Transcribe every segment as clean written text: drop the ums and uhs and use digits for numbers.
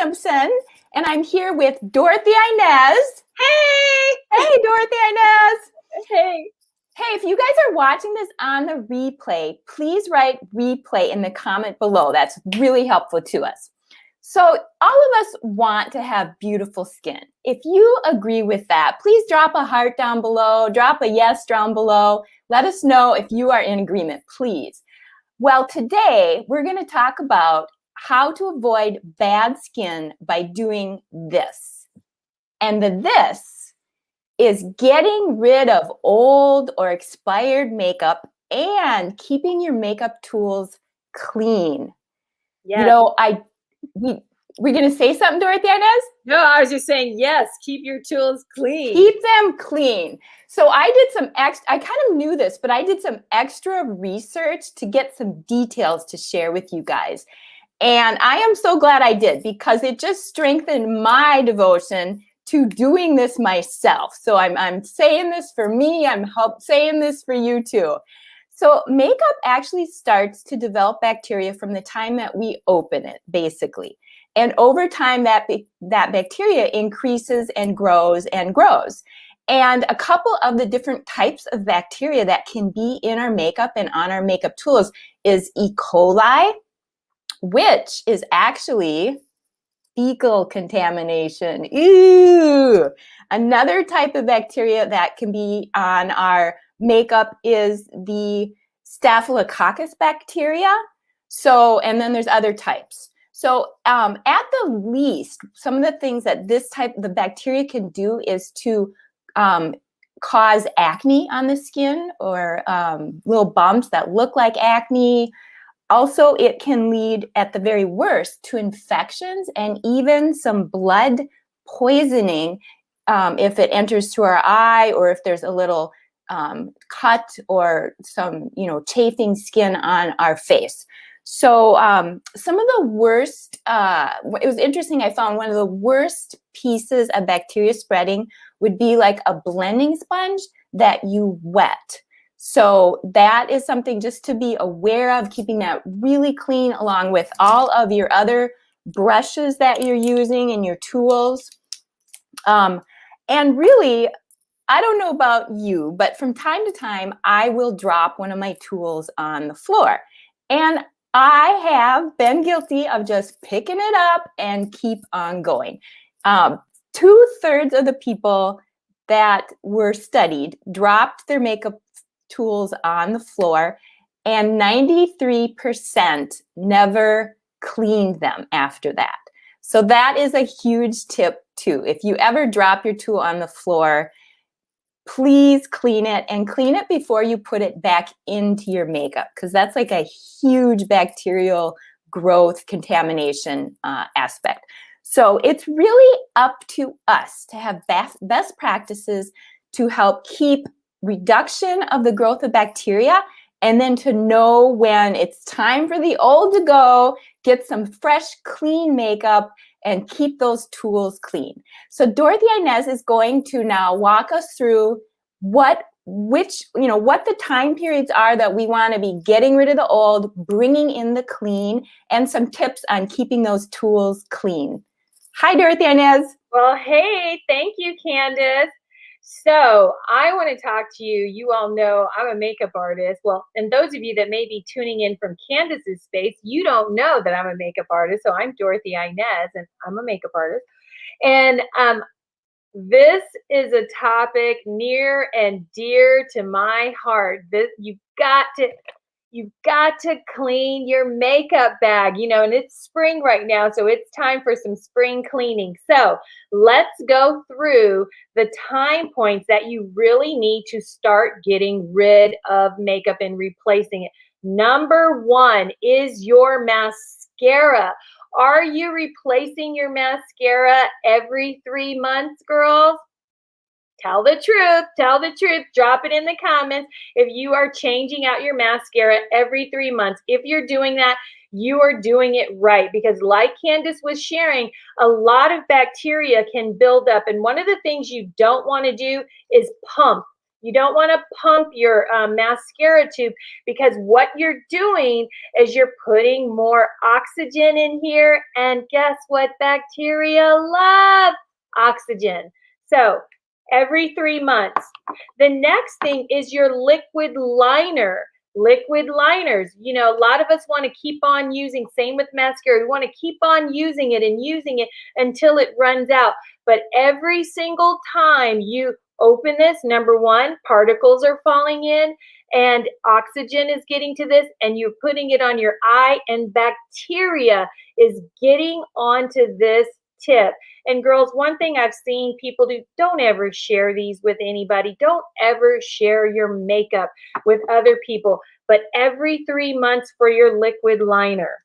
Simpson, and I'm here with Dorothy-Inez. Hey! Hey, Dorothy-Inez. Hey. Hey, if you guys are watching this on the replay, please write replay in the comment below. That's really helpful to us. So all of us want to have beautiful skin. If you agree with that, please drop a heart down below, drop a yes down below. Let us know if you are in agreement, please. Well, today we're going to talk about how to avoid bad skin by doing this. And this is getting rid of old or expired makeup and keeping your makeup tools clean. Yes. You know, we're going to say something, Dorothy-Inez? No, I was just saying, yes, keep your tools clean. Keep them clean. So I did some I kind of knew this, but I did some extra research to get some details to share with you guys. And I am so glad I did, because it just strengthened my devotion to doing this myself. So I'm saying this for me, I'm saying this for you too. So makeup actually starts to develop bacteria from the time that we open it, basically. And over time, that bacteria increases and grows and grows. And a couple of the different types of bacteria that can be in our makeup and on our makeup tools is E. coli, which is actually fecal contamination. Ew! Another type of bacteria that can be on our makeup is the Staphylococcus bacteria. So, and then there's other types. So at the least, some of the things that this type of the bacteria can do is to cause acne on the skin, or little bumps that look like acne. Also, it can lead, at the very worst, to infections and even some blood poisoning if it enters through our eye, or if there's a little cut or some, chafing skin on our face. So some of the worst, it was interesting, I found one of the worst pieces of bacteria spreading would be like a blending sponge that you wet. So that is something just to be aware of, keeping that really clean, along with all of your other brushes that you're using and your tools. And really, I don't know about you, but from time to time, I will drop one of my tools on the floor. And I have been guilty of just picking it up and keep on going. 2/3 of the people that were studied dropped their makeup tools on the floor, and 93% never cleaned them after that. So that is a huge tip too. If you ever drop your tool on the floor, please clean it, and clean it before you put it back into your makeup, because that's like a huge bacterial growth contamination aspect. So it's really up to us to have best practices to help keep reduction of the growth of bacteria, and then to know when it's time for the old to go, get some fresh, clean makeup, and keep those tools clean. So Dorothy-Inez is going to now walk us through what the time periods are that we want to be getting rid of the old, bringing in the clean, and some tips on keeping those tools clean. Hi, Dorothy-Inez. Well, hey, thank you, Candice. So I want to talk to you. You all know I'm a makeup artist. Well, and those of you that may be tuning in from Candice's space, you don't know that I'm a makeup artist. So I'm Dorothy-Inez, and I'm a makeup artist. And this is a topic near and dear to my heart. You've got to clean your makeup bag, and it's spring right now, so it's time for some spring cleaning. So let's go through the time points that you really need to start getting rid of makeup and replacing it. Number one is your mascara. Are you replacing your mascara every 3 months, girls? Tell the truth. Tell the truth. Drop it in the comments if you are changing out your mascara every 3 months. If you're doing that, you are doing it right, because like Candice was sharing, a lot of bacteria can build up. And one of the things you don't want to do is pump You don't want to pump your mascara tube, because what you're doing is you're putting more oxygen in here. And guess what? Bacteria love oxygen. So every 3 months. The next thing is your liquid liner. Liquid liners. You know, a lot of us want to keep on using, same with mascara. We want to keep on using it and using it until it runs out. But every single time you open this, number one, particles are falling in and oxygen is getting to this, and you're putting it on your eye, and bacteria is getting onto this tip. And girls, one thing I've seen people do, don't ever share these with anybody. Don't ever share your makeup with other people, but every 3 months for your liquid liner.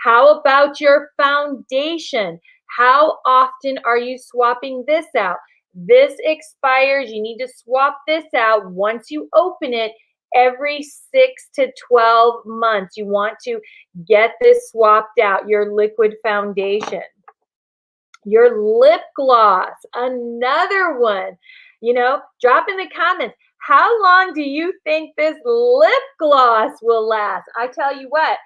How about your foundation? How often are you swapping this out? This expires. You need to swap this out once you open it every 6 to 12 months. You want to get this swapped out, your liquid foundation. Your lip gloss, another one. You know, drop in the comments, how long do you think this lip gloss will last? I tell you what,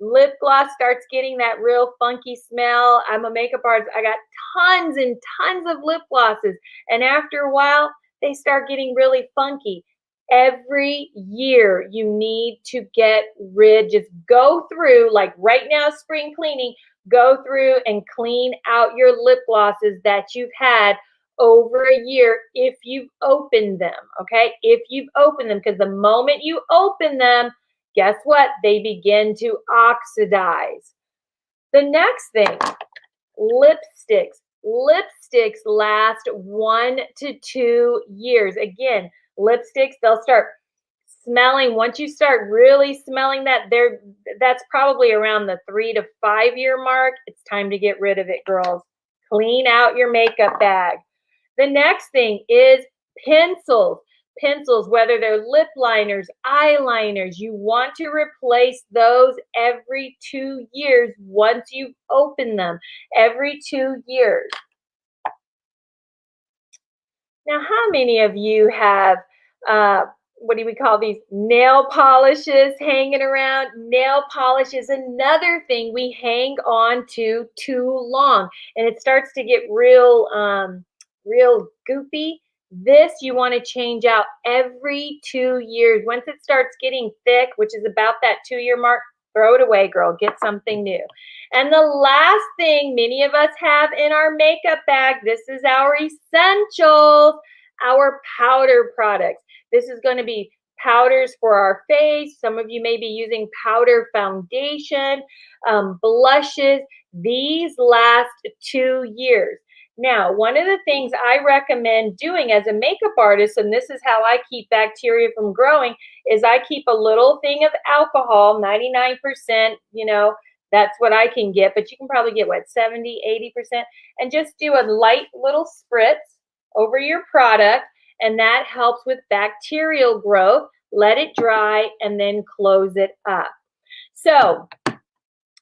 lip gloss starts getting that real funky smell. I'm a makeup artist. I got tons and tons of lip glosses. And after a while, they start getting really funky. Every year, you need to get rid, just go through, like right now, spring cleaning, go through and clean out your lip glosses that you've had over a year if you've opened them, okay? If you've opened them, because the moment you open them, guess what? They begin to oxidize. The next thing, lipsticks. Lipsticks last 1 to 2 years. Again, lipsticks, they'll start smelling. Once you start really smelling that, that's probably around the 3 to 5 year mark. It's time to get rid of it, girls. Clean out your makeup bag. The next thing is pencils. Pencils, whether they're lip liners, eyeliners, you want to replace those every 2 years once you open them, every 2 years. Now, how many of you have, what do we call these, nail polishes hanging around? Nail polish is another thing we hang on to too long, and it starts to get real, real goopy. This you want to change out every 2 years. Once it starts getting thick, which is about that 2 year mark, throw it away, girl. Get something new. And the last thing many of us have in our makeup bag, this is our essentials, our powder products. This is going to be powders for our face. Some of you may be using powder foundation, blushes. These last 2 years. Now, one of the things I recommend doing as a makeup artist, and this is how I keep bacteria from growing, is I keep a little thing of alcohol, 99%, you know, that's what I can get, but you can probably get, what, 70, 80%, and just do a light little spritz over your product, and that helps with bacterial growth. Let it dry, and then close it up. So,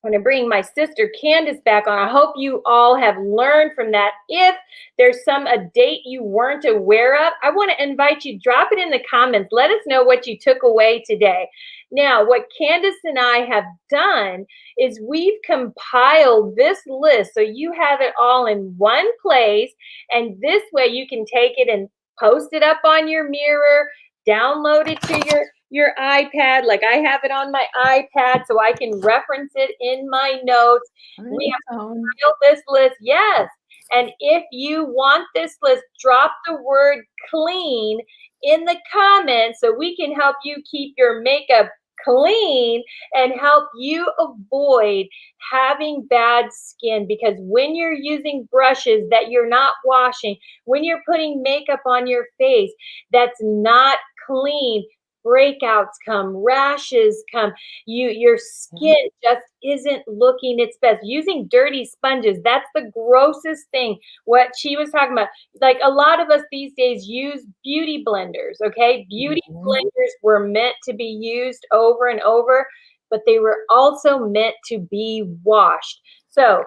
I'm going to bring my sister Candice back on. I hope you all have learned from that. If there's a date you weren't aware of, I want to invite you, drop it in the comments. Let us know what you took away today. Now, what Candice and I have done is we've compiled this list so you have it all in one place, and this way you can take it and post it up on your mirror, download it to your iPad. Like I have it on my iPad so I can reference it in my notes. We have compiled this list, yes. And if you want this list, drop the word clean in the comments so we can help you keep your makeup clean and help you avoid having bad skin. Because when you're using brushes that you're not washing, when you're putting makeup on your face that's not clean, breakouts come, rashes come, your skin just isn't looking its best. Using dirty sponges, that's the grossest thing. What she was talking about, like a lot of us these days use beauty blenders, okay? Beauty blenders were meant to be used over and over, but they were also meant to be washed. So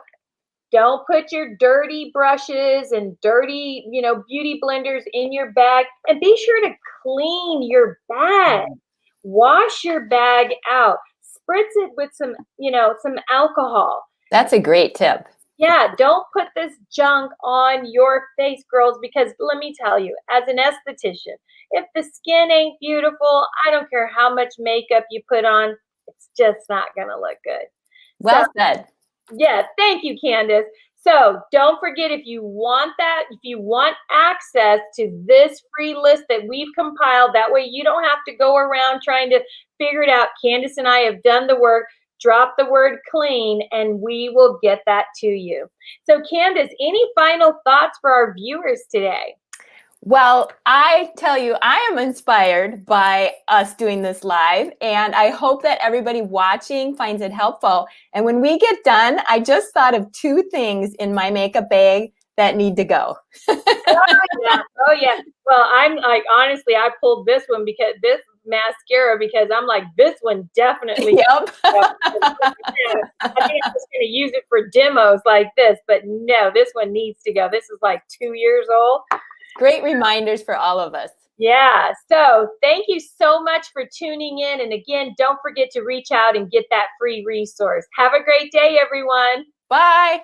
Don't put your dirty brushes and dirty, beauty blenders in your bag. And be sure to clean your bag. Wash your bag out. Spritz it with some alcohol. That's a great tip. Yeah, don't put this junk on your face, girls, because let me tell you, as an esthetician, if the skin ain't beautiful, I don't care how much makeup you put on, it's just not going to look good. Well said. Yeah, thank you, Candice. So don't forget, if you want access to this free list that we've compiled, that way you don't have to go around trying to figure it out. Candice and I have done the work. Drop the word clean and we will get that to you. So Candice, any final thoughts for our viewers today? Well, I tell you, I am inspired by us doing this live, and I hope that everybody watching finds it helpful. And when we get done, I just thought of 2 things in my makeup bag that need to go. Oh yeah. Well, I'm like, honestly, I pulled this one because this mascara, because I'm like, this one definitely. Yep. I think I'm just going to use it for demos like this, but no, this one needs to go. This is like 2 years old. Great reminders for all of us. Yeah. So thank you so much for tuning in. And again, don't forget to reach out and get that free resource. Have a great day, everyone. Bye.